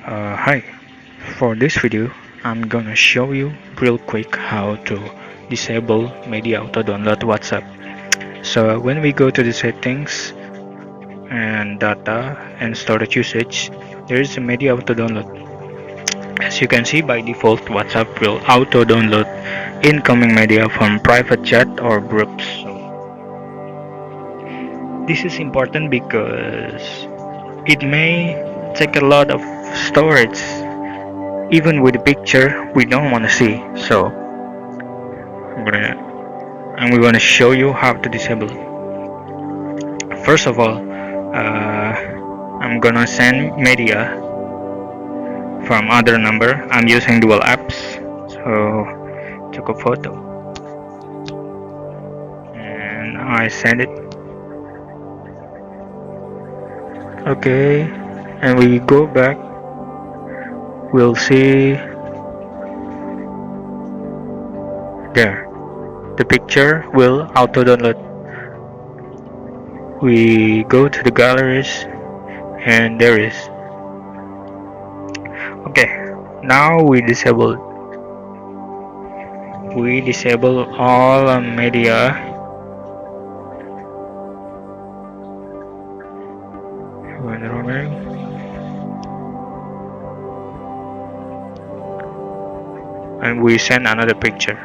Hi, for this video I'm gonna show you real quick how to disable media auto download WhatsApp. So when we go to the settings and data and storage usage, there is a media auto download. As you can see, by default WhatsApp will auto download incoming media from private chat or groups. So this is important because it may take a lot of storage even with the picture we don't want to see. So we're gonna show you how to disable it. First of all, I'm gonna send media from other number. I'm using dual apps, so took a photo and I send it. Okay, and we go back. We'll see there. The picture will auto download. We go to the galleries and there is. Okay, now we disable all media and we send another picture.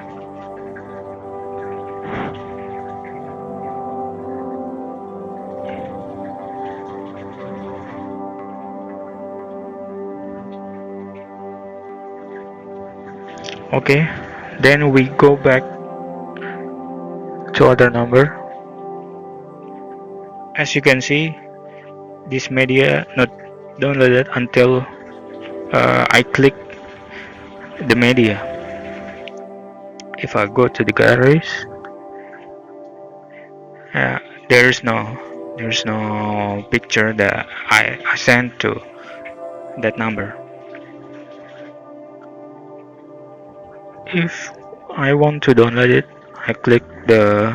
Okay, then we go back to other number. As you can see, this media not downloaded until I click the media. If I go to the galleries, uh, there's no picture that I sent to that number. If I want to download it, I click the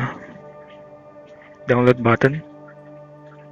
download button